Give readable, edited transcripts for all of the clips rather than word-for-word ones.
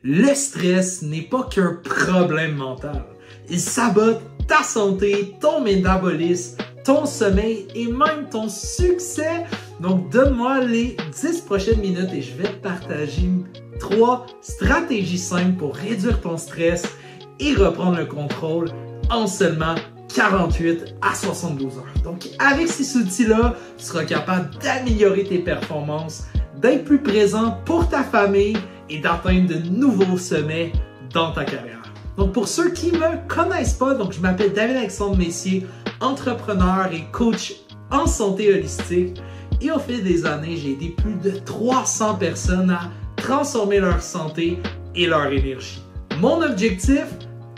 le stress n'est pas qu'un problème mental. Il sabote ta santé, ton métabolisme, ton sommeil et même ton succès. Donc, donne-moi les 10 prochaines minutes et je vais te partager 3 stratégies simples pour réduire ton stress et reprendre le contrôle en seulement 48 à 72 heures. Donc, avec ces outils-là, tu seras capable d'améliorer tes performances, d'être plus présent pour ta famille et d'atteindre de nouveaux sommets dans ta carrière. Donc, pour ceux qui ne me connaissent pas, donc je m'appelle David-Alexandre Messier, entrepreneur et coach en santé holistique. Et au fil des années, j'ai aidé plus de 300 personnes à transformer leur santé et leur énergie. Mon objectif,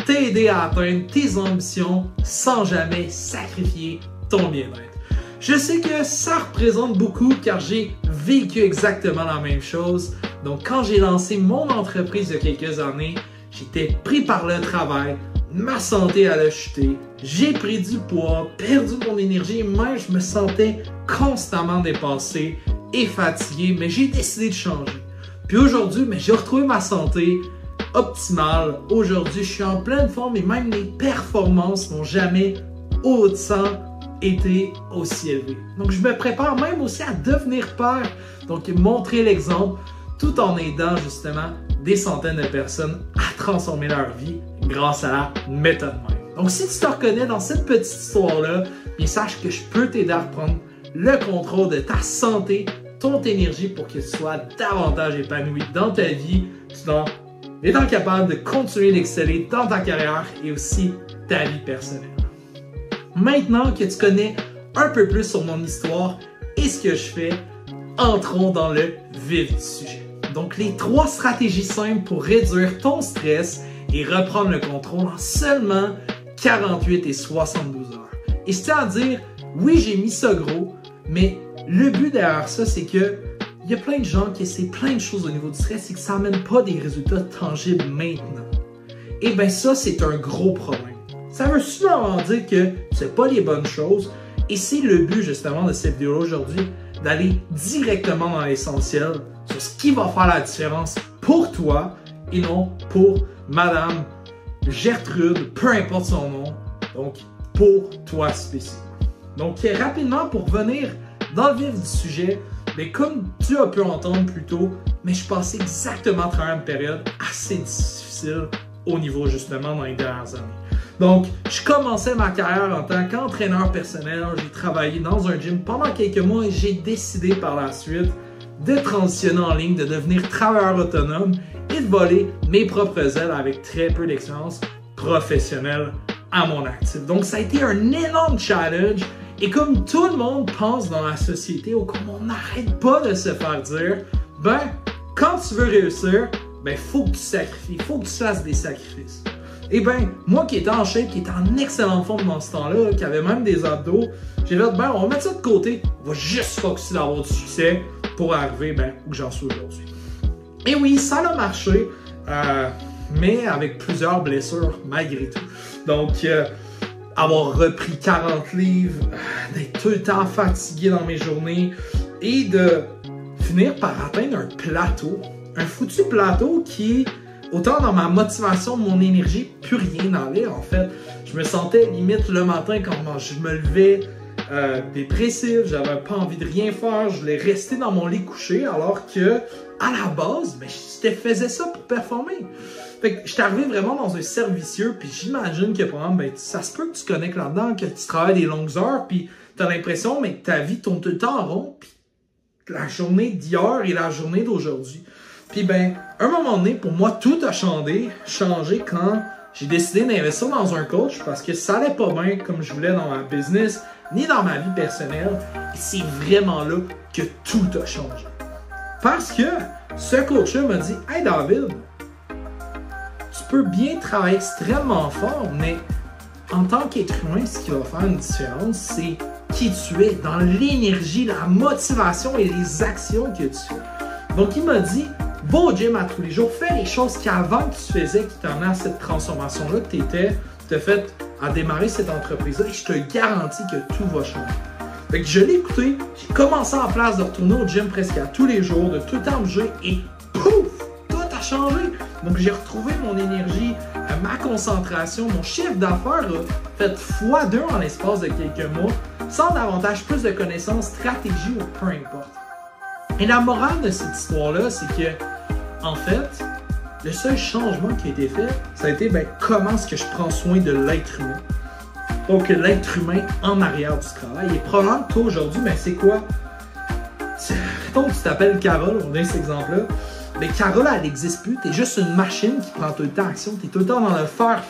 t'aider à atteindre tes ambitions sans jamais sacrifier ton bien-être. Je sais que ça représente beaucoup car j'ai vécu exactement la même chose. Donc, quand j'ai lancé mon entreprise il y a quelques années, j'étais pris par le travail, ma santé allait chuter, j'ai pris du poids, perdu mon énergie, même je me sentais constamment dépassé et fatigué, mais j'ai décidé de changer. Puis aujourd'hui, j'ai retrouvé ma santé optimale. Aujourd'hui, je suis en pleine forme et même mes performances n'ont jamais autant été aussi élevées. Donc, je me prépare même aussi à devenir père, donc montrer l'exemple tout en aidant justement des centaines de personnes à transformer leur vie grâce à la méthode même. Donc, si tu te reconnais dans cette petite histoire-là, bien sache que je peux t'aider à reprendre le contrôle de ta santé, ton énergie pour que tu sois davantage épanoui dans ta vie, tout en étant capable de continuer d'exceller dans ta carrière et aussi ta vie personnelle. Maintenant que tu connais un peu plus sur mon histoire et ce que je fais, entrons dans le vif du sujet. Donc, les 3 stratégies simples pour réduire ton stress et reprendre le contrôle en seulement 48 et 72 heures. Et je tiens à dire, oui, j'ai mis ça gros, mais le but derrière ça, c'est que il y a plein de gens qui essaient plein de choses au niveau du stress et que ça n'amène pas des résultats tangibles maintenant. Et bien ça, c'est un gros problème. Ça veut souvent dire que tu fais pas les bonnes choses et c'est le but justement de cette vidéo aujourd'hui, d'aller directement dans l'essentiel sur ce qui va faire la différence pour toi et non pour Madame Gertrude, peu importe son nom, donc pour toi spécifiquement. Donc rapidement pour venir dans le vif du sujet, mais comme tu as pu entendre plus tôt, mais je passais exactement à travers une période assez difficile au niveau justement dans les dernières années. Donc, je commençais ma carrière en tant qu'entraîneur personnel. J'ai travaillé dans un gym pendant quelques mois et j'ai décidé par la suite de transitionner en ligne, de devenir travailleur autonome et de voler mes propres ailes avec très peu d'expérience professionnelle à mon actif. Donc, ça a été un énorme challenge. Et comme tout le monde pense dans la société, ou comme on n'arrête pas de se faire dire, quand tu veux réussir, faut que tu sacrifies, faut que tu fasses des sacrifices. Et moi qui étais en shape, qui étais en excellente forme dans ce temps-là, qui avait même des abdos, j'ai dit, on va mettre ça de côté, on va juste focuser d'avoir du succès pour arriver où j'en suis aujourd'hui. Et oui, ça a marché, mais avec plusieurs blessures malgré tout. Donc, avoir repris 40 livres, d'être tout le temps fatigué dans mes journées et de finir par atteindre un plateau, un foutu plateau qui, autant dans ma motivation, mon énergie, plus rien n'allait en fait. Je me sentais limite le matin quand je me levais dépressif, j'avais pas envie de rien faire, je voulais rester dans mon lit couché alors que à la base, je faisais ça pour performer. Fait que je suis arrivé vraiment dans un cercle vicieux, puis j'imagine que par exemple, ça se peut que tu connectes là-dedans, que tu travailles des longues heures, puis tu as l'impression que ta vie tourne tout le temps en rond, puis la journée d'hier et la journée d'aujourd'hui. Puis un moment donné, pour moi, tout a changé quand j'ai décidé d'investir dans un coach parce que ça allait pas bien comme je voulais dans ma business, ni dans ma vie personnelle. Et c'est vraiment là que tout a changé. Parce que ce coach-là m'a dit « Hey David, tu peux bien travailler extrêmement fort, mais en tant qu'être humain, ce qui va faire une différence, c'est qui tu es, dans l'énergie, la motivation et les actions que tu fais. » Donc il m'a dit « Va au gym à tous les jours, fais les choses qu'avant que tu faisais, qui t'emmenaient à cette transformation-là que tu t'as fait à démarrer cette entreprise-là, et je te garantis que tout va changer. » Fait que je l'ai écouté, j'ai commencé en place de retourner au gym presque à tous les jours, de tout le temps bouger, et pouf! Tout a changé. Donc, j'ai retrouvé mon énergie, ma concentration, mon chiffre d'affaires a fait x2 en l'espace de quelques mois, sans davantage plus de connaissances, stratégie ou peu importe. Et la morale de cette histoire-là, c'est que, en fait, le seul changement qui a été fait, ça a été comment est-ce que je prends soin de l'être humain. Donc, l'être humain en arrière du travail. Et probablement que toi, aujourd'hui, c'est quoi? Mettons que tu t'appelles Carole, on a cet exemple-là. Mais Carole, elle n'existe plus. Tu es juste une machine qui prend tout le temps action. Tu es tout le temps dans le faire.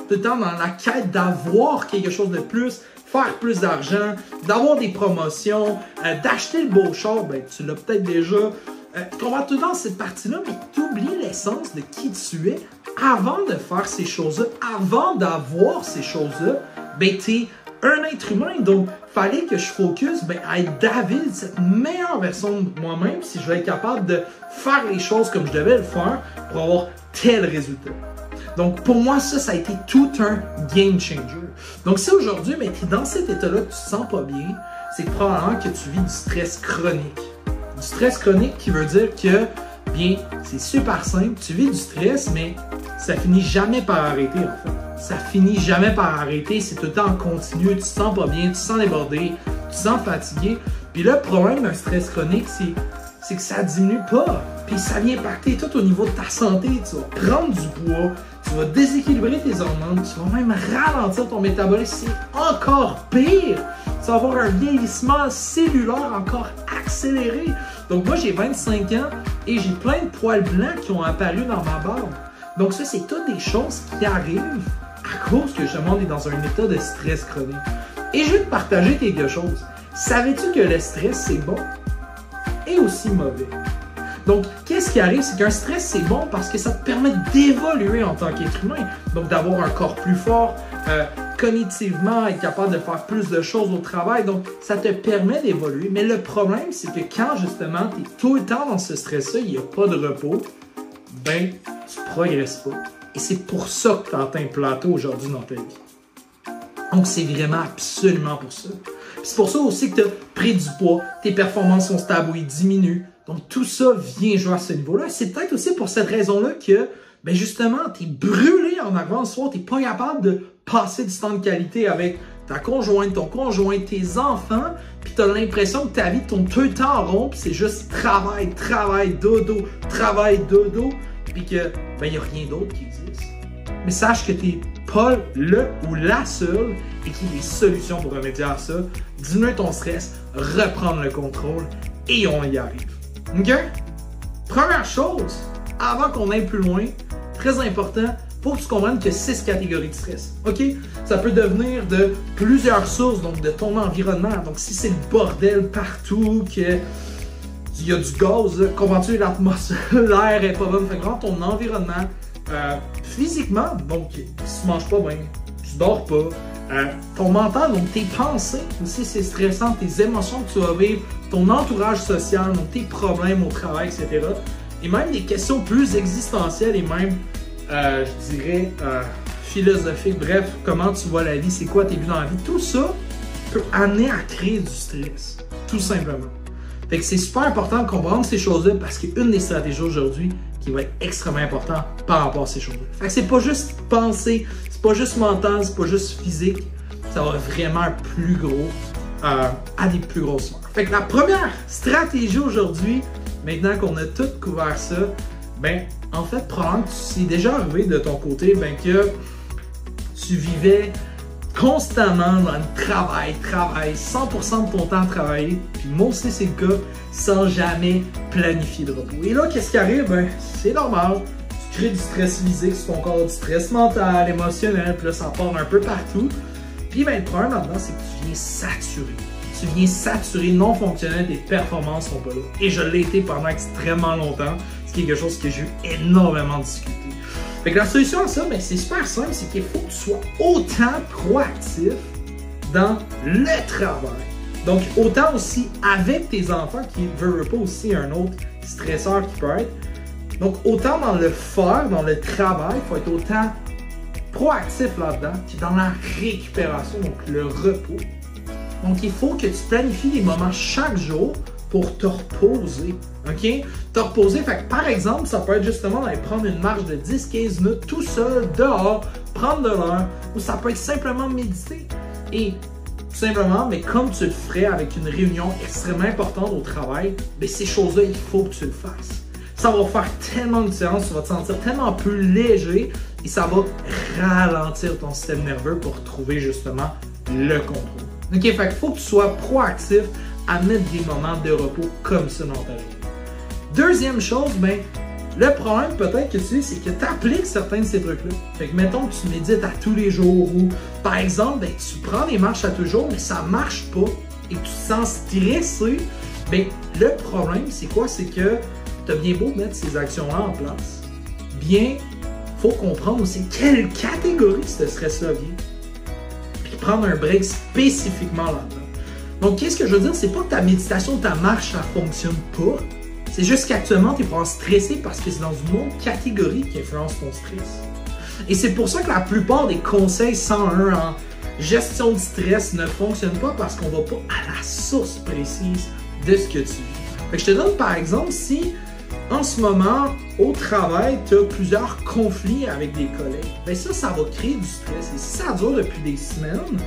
Tout le temps dans la quête d'avoir quelque chose de plus, faire plus d'argent, d'avoir des promotions, d'acheter le beau char. Tu l'as peut-être déjà. Tu comprends tout le temps cette partie-là, mais tu oublies l'essence de qui tu es avant de faire ces choses-là, avant d'avoir ces choses-là. Tu es un être humain, donc fallait que je focus à être David, cette meilleure version de moi-même, si je vais être capable de faire les choses comme je devais le faire pour avoir tel résultat. Donc pour moi, ça a été tout un game changer. Donc si aujourd'hui, tu es dans cet état-là, tu te sens pas bien, c'est probablement que tu vis du stress chronique. Du stress chronique qui veut dire que, c'est super simple, tu vis du stress, mais ça finit jamais par arrêter en fait. Ça finit jamais par arrêter, c'est tout le temps en continu, tu te sens pas bien, tu te sens débordé, tu te sens fatigué. Puis le problème d'un stress chronique, c'est que ça diminue pas. Puis ça vient impacter tout au niveau de ta santé, tu vas prendre du poids, tu vas déséquilibrer tes hormones, tu vas même ralentir ton métabolisme, c'est encore pire. Tu vas avoir un vieillissement cellulaire encore accéléré. Donc moi j'ai 25 ans et j'ai plein de poils blancs qui ont apparu dans ma barbe. Donc ça, c'est toutes des choses qui arrivent à cause que je est dans un état de stress chronique. Et je vais te partager quelque chose. Savais-tu que le stress, c'est bon et aussi mauvais? Donc, qu'est-ce qui arrive? C'est qu'un stress, c'est bon parce que ça te permet d'évoluer en tant qu'être humain. Donc, d'avoir un corps plus fort, cognitivement, être capable de faire plus de choses au travail. Donc, ça te permet d'évoluer. Mais le problème, c'est que quand, justement, tu es tout le temps dans ce stress-là, il n'y a pas de repos, tu progresses pas. Et c'est pour ça que tu as atteint un plateau aujourd'hui dans ta vie. Donc, c'est vraiment absolument pour ça. C'est pour ça aussi que tu as pris du poids, tes performances sont stables ou ils diminuent. Donc, tout ça vient jouer à ce niveau-là. C'est peut-être aussi pour cette raison-là que, justement, tu es brûlé en arrivant le soir, tu n'es pas capable de passer du temps de qualité avec ta conjointe, ton conjoint, tes enfants, puis tu as l'impression que ta vie tourne tout le temps en rond, puis c'est juste travail, dodo, puis que, il n'y a rien d'autre qui existe. Mais sache que tu n'es pas le ou la seule et qu'il y a des solutions pour remédier à ça. Diminuer ton stress, reprendre le contrôle et on y arrive. OK? Première chose, avant qu'on aille plus loin, très important, faut que tu comprennes qu'il y a 6 catégories de stress. OK? Ça peut devenir de plusieurs sources, donc de ton environnement. Donc si c'est le bordel partout, que il y a du gaz, comprends-tu, l'atmosphère, l'air est pas bon, fait que ton environnement, physiquement, donc si tu manges pas bien, tu dors pas, ton mental, donc tes pensées aussi c'est stressant, tes émotions que tu vas vivre, ton entourage social, donc tes problèmes au travail, etc. Et même des questions plus existentielles et même, je dirais, philosophiques, bref, comment tu vois la vie, c'est quoi tes buts dans la vie, tout ça peut amener à créer du stress, tout simplement. Fait que c'est super important de comprendre ces choses-là parce qu'une des stratégies aujourd'hui qui va être extrêmement importante par rapport à ces choses-là. Fait que c'est pas juste penser, c'est pas juste mental, c'est pas juste physique, ça va vraiment un plus gros, à des plus grosses sphères. Fait que la première stratégie aujourd'hui, maintenant qu'on a tout couvert ça, en fait, probablement que c'est déjà arrivé de ton côté, que tu vivais constamment dans le travail, 100% de ton temps à travailler, puis moi aussi c'est le cas, sans jamais planifier de repos. Et là, qu'est-ce qui arrive? C'est normal, tu crées du stress physique sur ton corps, du stress mental, émotionnel, puis là ça part un peu partout. Puis le problème là-dedans, c'est que tu viens saturer. Tu viens saturer, non fonctionnel, tes performances sont pas là. Et je l'ai été pendant extrêmement longtemps, c'est quelque chose que j'ai eu énormément discuté. Fait que la solution à ça, c'est super simple, c'est qu'il faut que tu sois autant proactif dans le travail. Donc, autant aussi avec tes enfants, qui veut pas aussi un autre stresseur qui peut être. Donc, autant dans le faire, dans le travail, il faut être autant proactif là-dedans que dans la récupération, donc le repos. Donc, il faut que tu planifies des moments chaque jour pour te reposer. OK? Te reposer, fait que par exemple, ça peut être justement d'aller prendre une marche de 10-15 minutes tout seul, dehors, prendre de l'air, ou ça peut être simplement méditer. Et tout simplement, mais comme tu le ferais avec une réunion extrêmement importante au travail, bien, ces choses-là, il faut que tu le fasses. Ça va faire tellement de différence, tu vas te sentir tellement plus léger et ça va ralentir ton système nerveux pour trouver justement le contrôle. OK, fait qu'il faut que tu sois proactif à mettre des moments de repos comme ça dans ta vie. Deuxième chose, ben, le problème peut-être que tu sais, c'est que tu appliques certains de ces trucs-là. Fait que mettons que tu médites à tous les jours ou par exemple, ben, tu prends des marches à tous les jours, mais ça marche pas et que tu te sens stressé, ben, le problème, c'est quoi? C'est que tu as bien beau mettre ces actions-là en place, bien, il faut comprendre aussi quelle catégorie ce stress-là vient. Puis prendre un break spécifiquement là-dedans. Donc, qu'est-ce que je veux dire? C'est pas que ta méditation ou ta marche, ça fonctionne pas. C'est juste qu'actuellement, tu es pas stressé parce que c'est dans une autre catégorie qui influence ton stress. Et c'est pour ça que la plupart des conseils 101 en gestion de stress ne fonctionnent pas parce qu'on va pas à la source précise de ce que tu vis. Fait que je te donne par exemple, si en ce moment, au travail, tu as plusieurs conflits avec des collègues, bien ça va créer du stress. Et si ça dure depuis des semaines,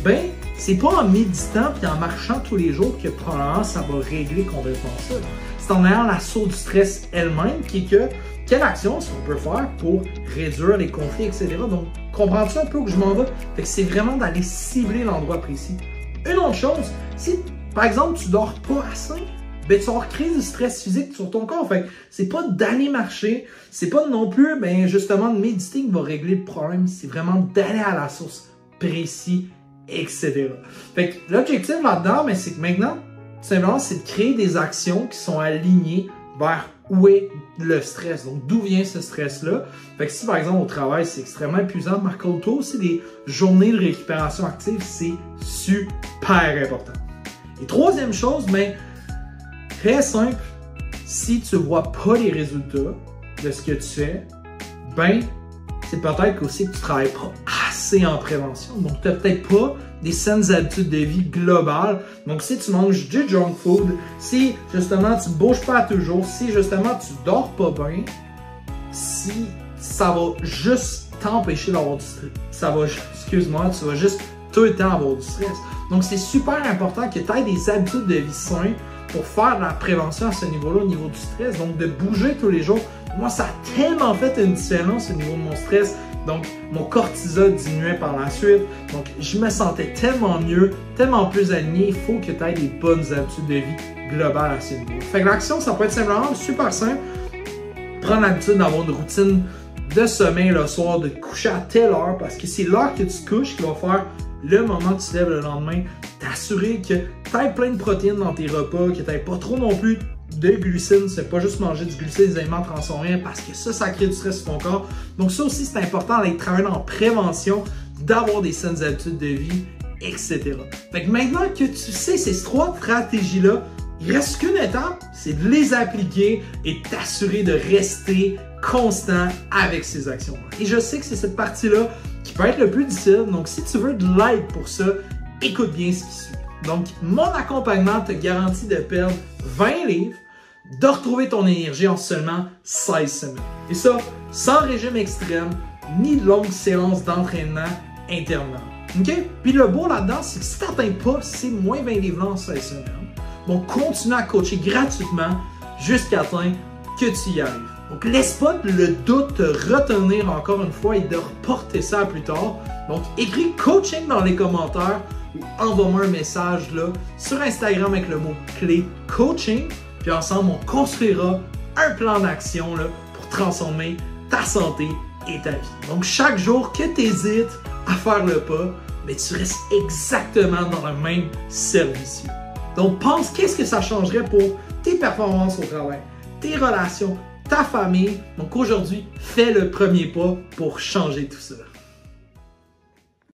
ben c'est pas en méditant et en marchant tous les jours que probablement ça va régler complètement ça. C'est en ayant la source du stress elle-même qui est que quelle action est-ce qu'on peut faire pour réduire les conflits, etc. Donc, comprends-tu un peu où je m'en vais? Fait que c'est vraiment d'aller cibler l'endroit précis. Une autre chose, si par exemple tu dors pas assez, ben tu vas avoir créé du stress physique sur ton corps. Fait que c'est pas d'aller marcher, c'est pas non plus ben justement de méditer qui va régler le problème, c'est vraiment d'aller à la source précise, etc. Fait que l'objectif là-dedans, ben, c'est que maintenant, tout simplement, c'est de créer des actions qui sont alignées vers où est le stress. Donc, d'où vient ce stress-là? Fait que si, par exemple, au travail, c'est extrêmement épuisant, marque-toi aussi des journées de récupération active, c'est super important. Et troisième chose, ben, très simple, si tu ne vois pas les résultats de ce que tu fais, ben, c'est peut-être aussi que tu ne travailles pas assez en prévention. Donc, tu n'as peut-être pas des saines habitudes de vie globales. Donc, si tu manges du junk food, si justement tu ne bouges pas toujours, si justement tu dors pas bien, si ça va juste t'empêcher d'avoir du stress, ça va, excuse-moi, tu vas juste tout le temps avoir du stress. Donc, c'est super important que tu aies des habitudes de vie saines pour faire de la prévention à ce niveau-là, au niveau du stress. Donc, de bouger tous les jours. Moi, ça a tellement fait une différence au niveau de mon stress. Donc, mon cortisol diminuait par la suite. Donc, je me sentais tellement mieux, tellement plus aligné. Il faut que tu aies des bonnes habitudes de vie globales à ce niveau. Fait que l'action, ça peut être simplement super simple. Prendre l'habitude d'avoir une routine de sommeil le soir, de te coucher à telle heure, parce que c'est l'heure que tu te couches qui va faire le moment que tu te lèves le lendemain. T'assurer que tu aies plein de protéines dans tes repas, que tu n'aies pas trop non plus de glucides, c'est pas juste manger du glucide, des aliments transformés, parce que ça crée du stress sur ton corps. Donc ça aussi, c'est important d'aller travailler en prévention, d'avoir des saines habitudes de vie, etc. Fait que maintenant que tu sais ces trois stratégies-là, il reste qu'une étape, c'est de les appliquer et t'assurer de rester constant avec ces actions-là. Et je sais que c'est cette partie-là qui peut être le plus difficile, donc si tu veux de l'aide pour ça, écoute bien ce qui suit. Donc, mon accompagnement te garantit de perdre 20 livres, de retrouver ton énergie en seulement 16 semaines. Et ça, sans régime extrême, ni longue séance d'entraînement interminable. OK? Puis le beau là-dedans, c'est que si tu n'atteins pas ces moins 20 livres en 16 semaines, bon, continue à coacher gratuitement jusqu'à atteindre que tu y arrives. Donc, laisse pas le doute te retenir encore une fois et de reporter ça plus tard. Donc, écris coaching dans les commentaires ou envoie-moi un message là sur Instagram avec le mot-clé coaching. Puis ensemble, on construira un plan d'action là pour transformer ta santé et ta vie. Donc, chaque jour que tu hésites à faire le pas, mais tu restes exactement dans le même service. Donc, pense qu'est-ce que ça changerait pour tes performances au travail, tes relations, ta famille. Donc, aujourd'hui, fais le premier pas pour changer tout ça.